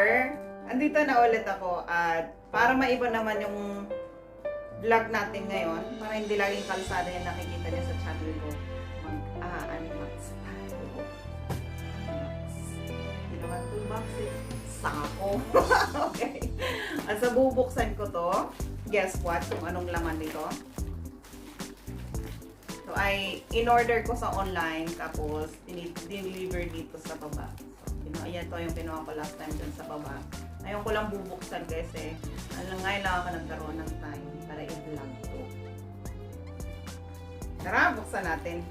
moTour. Andito na ulit ako at para maiba naman yung vlog natin ngayon, para hindi laging kalsada yung nakikita niya sa channel ko, mag-unbox tayo. Hindi naman toolbox eh. Sako. Okay. At sa bubuksan ko to, guess what? Kung anong laman nito. So, ay in-order ko sa online, tapos deliver dito sa baba. So, ayan to yung pinuha ko last time dun sa baba. Ngayon ko lang bubuksan kasi ngayon lang ako nagkaroon ng time para i-vlog to. Tara, buksan natin.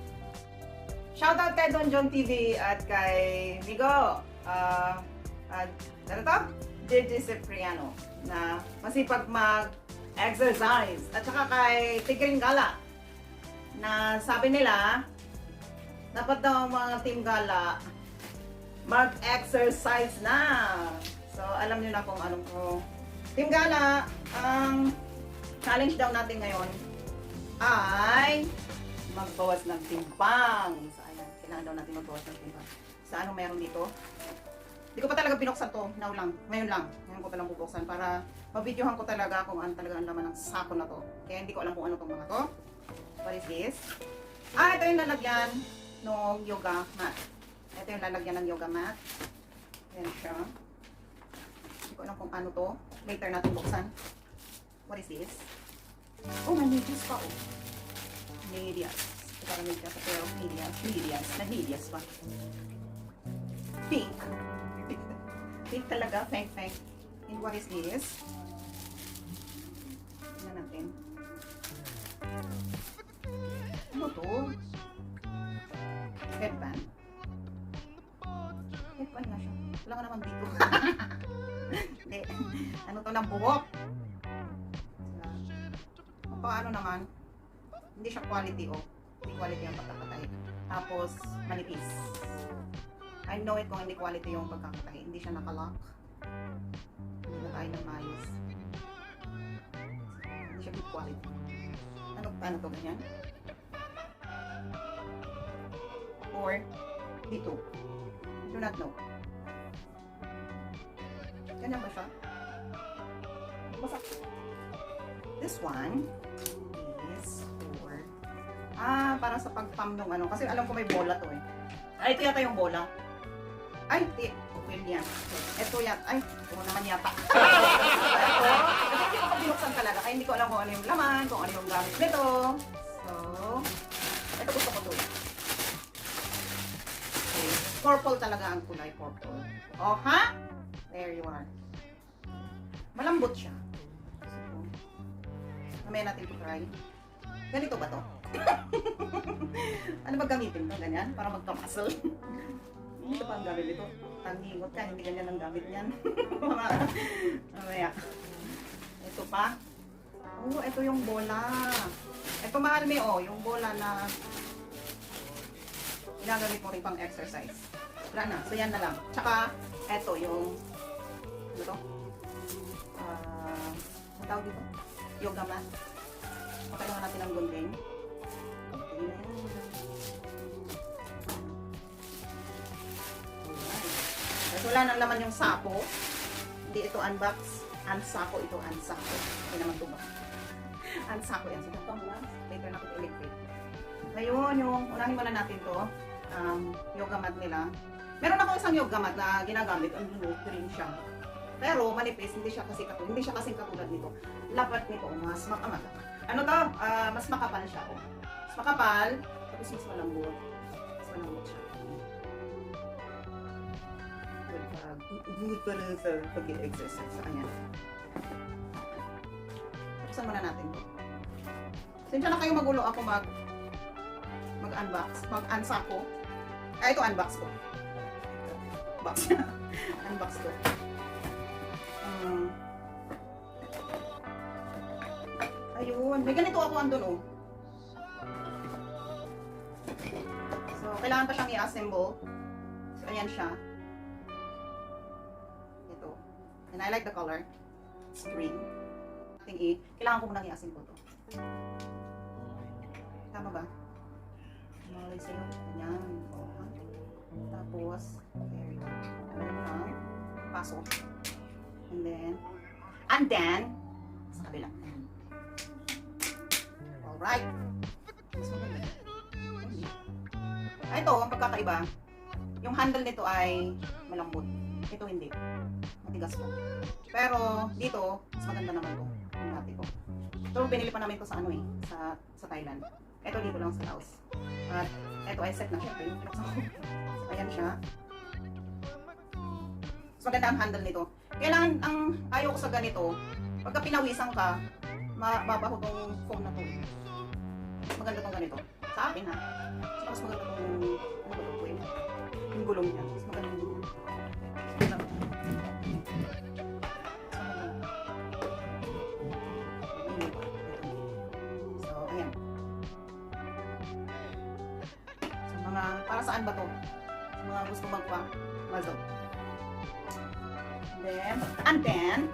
Shoutout kay Don John TV at kay Vigo. Ano to? JJ Cipriano na masipag mag-exercise. At saka kay Tigring Gala na sabi nila dapat daw ang mga team gala mag-exercise na. So, alam nyo na kung anong ko. Team Gala, ang challenge daw natin ngayon ay magbawas ng timbang. So, ayan, kailangan daw natin magbawas ng timbang. Sa anong meron dito? Hindi ko pa talaga binuksan to. Now lang. Ngayon lang. Ngayon ko pa lang bubuksan para mabidyohan ko talaga kung ano talaga ang laman ng sako na to. Kaya hindi ko alam kung ano tong mga to. What is this? Ito yung lalagyan ng yoga mat. Ito yung lalagyan ng yoga mat. Ayan siya. Hindi ko alam kung ano to. Later natin buksan. What is this? Oh, may medias pa oh. Medias. Ito parang medias. Pero medias. Medias pa. Pink. Pink talaga. Pink. And what is this? Tingnan natin. Ano to? Headband. Headband nga siya. Wala ka naman dito. Hindi. Ano to ng buhok? Paano naman? Hindi siya quality oh. Hindi quality ang pagkakatahi. Tapos, manipis. I know it kung hindi quality yung pagkakatahi. Hindi siya nakalock. Hindi na tayo ng maayos. Hindi siya good quality. Ano to ganyan? Or dito. Do not know. Ganyan ba siya? Basta. This one is for para sa pag-pump ng ano. Kasi alam ko may bola to eh. Ay, ito yata yung bola. Ay, well yan. Ito yata. Ay, ito naman yata. Ito. Kasi hindi ko pa binuksan talaga. Ay, hindi ko alam kung ano yung laman, kung ano yung gamit nito. So, ito gusto ko to. Okay. Purple talaga ang kulay. Purple. Oh, ha? There you are. Malambot siya. So, mamaya natin ito try. Ganito ba to? Ano ba gamitin to? Ganyan? Para magka-muscle? Hindi ito pa ang gamit ito. Tangingot ka, hindi ganyan ang gamit niyan. Mamaya. Ito pa. Oh, ito yung bola. Ito mahal may oh, yung bola na ginagamit mo rin pang exercise. Wala na. So, yan na lang. Tsaka, ito yung ano to? Ano tawag dito? Yoga mat. Pakailangan natin ang gunting. Alright. Wala nang laman yung sako. Hindi ito unbox. Unsako ito. Unsako. Hindi naman ito ba? Unsako yan. So, ito muna. Later na ito electric. Ngayon, yung unahin muna natin to. Yoga mat nila. Meron ako isang yoga mat na ginagamit. Ang green siya. Pero manipis, hindi siya kasing katulad nito. Lapat nito, mas makamal. Ano to? Mas makapal siya. Oh. Mas makapal, tapos mas malambot. Mas malambot siya. Good pala sa pag-exercise sa kanya. Buksan muna natin to. Sensya na kayo magulo ako mag-unbox. Mag-unsack ko. Ito unbox ko. Box. Unbox ko. Ayun. May ganito ako andun oh. So, kailangan pa siyang i-assemble. So, ayan siya. Ito. And I like the color. It's green. Kailangan ko munang i-assemble to. Tama ba? Malay sa'yo. Ayan. Tapos, there you go. Pasok. And then, sa kabila. Alright. Ito, ang pagkakaiba, yung handle nito ay malambot. Ito hindi. Matigas po. Pero, dito, mas maganda naman to. Yung natin ko. Ito, binili pa namin to sa ano eh, sa Thailand. Ito dito lang sa Laos. At, ito ay set na syempre. Ayan siya. Mas maganda ang handle nito. Kailangan, ang ayaw ko sa ganito, pagka pinawisan ka, mabaho tong foam na to. Mas maganda tong ganito. Sa akin ha. Mas maganda tong, ano ba ito yung gulong niya. Mas maganda yung gulong niya. So, ayan. So, mga, para saan ba to? Sa mga gusto magpa-muzzle. And then,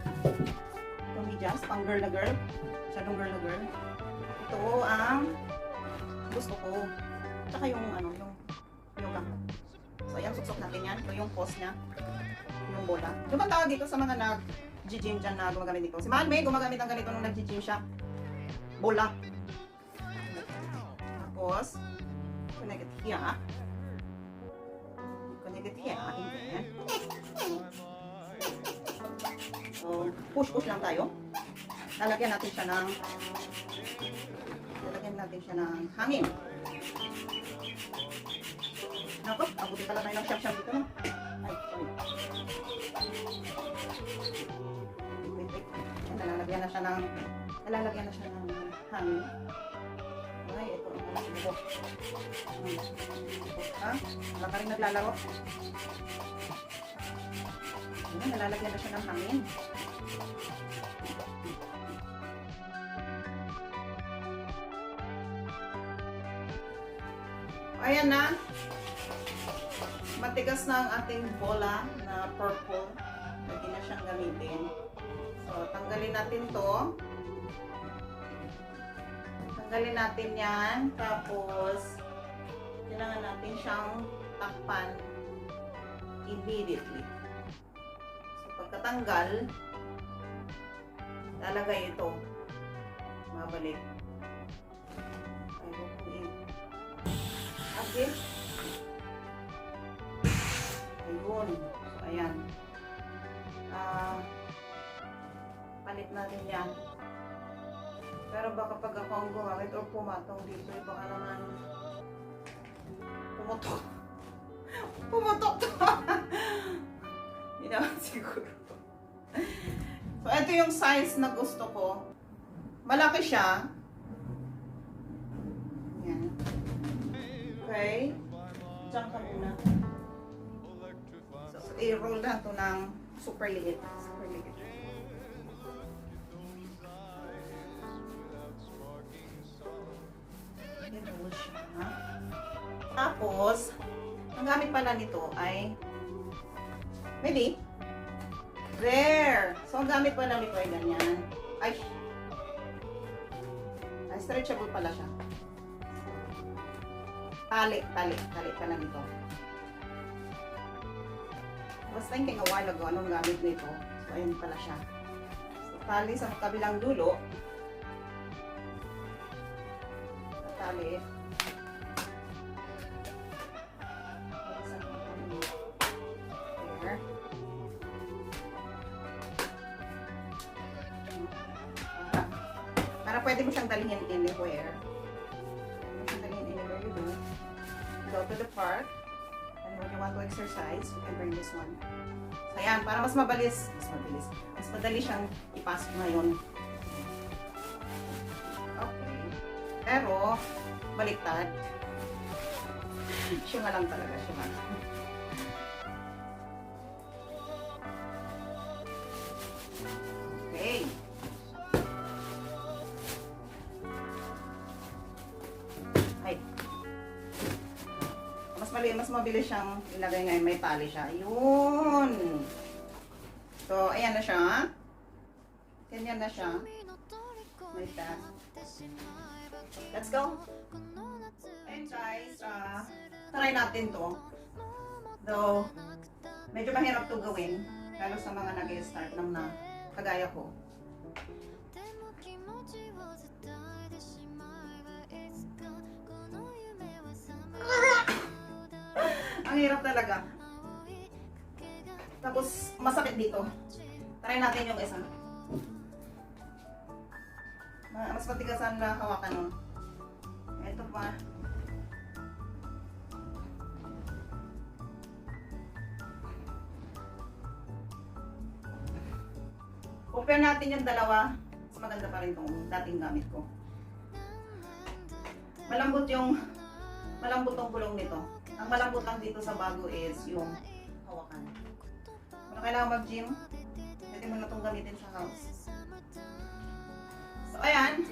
medyas, pang girl na girl. Masyadong girl na girl. Ito ang gusto ko. Tsaka yung ano, yung yoga. So, ayan, suksok natin yan. Ito yung pose niya. Yung bola. Yung bang tawag dito sa mga nag-gym dyan na gumagamit dito. Si Manmay, gumagamit ng ganito nung nag-gym siya. Bola. Tapos, connect it here. Connect it here. And then, so, push lang tayo. Lalagyan natin siya ng hangin. Nako, abuti pala tayo ng siyam-siyam dito. No? Ay, sorry. Wait. Nalalagyan na siya ng hangin. Ay, ito ang mga subo. Ha? Wala ka rin naglalaro. Ayan, nalalagyan na siya ng hangin. Ayan na. Matigas na ang ating bola na purple. Pwede na siyang gamitin. So, tanggalin natin to. Tanggalin natin yan. Tapos, kailangan natin siyang takpan immediately. Pagkatanggal, lalagay ito. Mabalik. Okay. Ayun. So, ayan. Palit natin yan. Pero baka pag ako ang gumamit o pumatong dito, baka naman pumutok. Pumutok to. Hindi naman siguro. So, ito yung size na gusto ko. Malaki siya. Yan. Okay. Diyan ka muna. So, i-roll na ito ng super liit. Super liit. I-roll siya. Tapos, ang gamit pala nito ay maybe there. So, ang gamit pala nito ay ganyan. Ay, stretchable pala siya. Tali pala nito. I was thinking a while ago, anong gamit nito? So, ayun pala siya. So, tali sa kabilang dulo. Tali. There. Para pwede mo siyang dalhin anywhere. Go to the park, and when you want to exercise, you can bring this one. So, ayan, para mas madali siyang ipasok ngayon. Okay. Pero, baliktad. Siya lang talaga, siya lang. Okay. Mas mabilis siyang ilagay ngayon. May tali siya. Ayun. So, ayan na siya. Ganyan na siya. Like that. Let's go. And guys, try natin to. Though, medyo mahirap to gawin. Lalo sa mga nag-start lang na kagaya ko. Ang hirap talaga. Tapos masakit dito. Try natin yung isa. Mas matigasan na hawakan nun. Ito pa. Compare natin yung dalawa. Mas maganda pa rin itong dating gamit ko. Malambot yung gulong nito. Ang malambot lang dito sa bago is yung hawakan. Kung kailangan mag-gym, pwede mo na itong gamitin sa house. So ayan,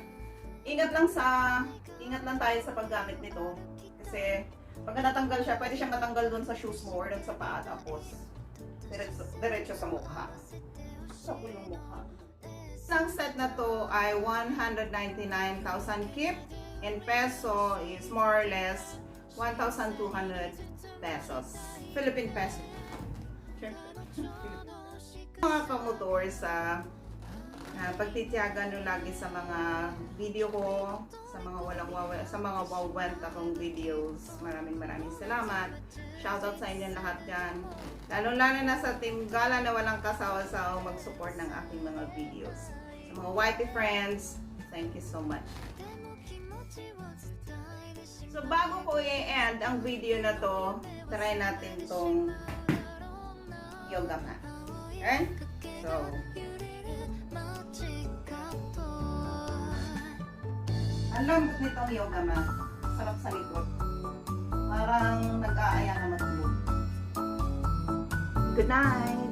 ingat lang tayo sa paggamit nito. Kasi pag natanggal siya, pwede siyang matanggal doon sa shoes mo or doon sa paa. Tapos diretso sa mukha. Sa bulong mukha. Isang set na to ay 199,000 kip. In peso is more or less 1,200 pesos. Philippine peso. Mga kamotor sa pagtitiyagan nyo lagi sa mga video ko, sa mga wawenta kong videos. Maraming salamat. Shoutout sa inyo lahat dyan. Lalo na sa Team Gala na walang kasawa-sawa mag-support ng aking mga videos. Sa mga wifey friends, thank you so much. So bago ko i-end ang video na to, try natin tong yoga mat. Okay? So, ang lambot nitong yoga mat. Sarap sa likod. Parang nag-aaya na matulog. Good night!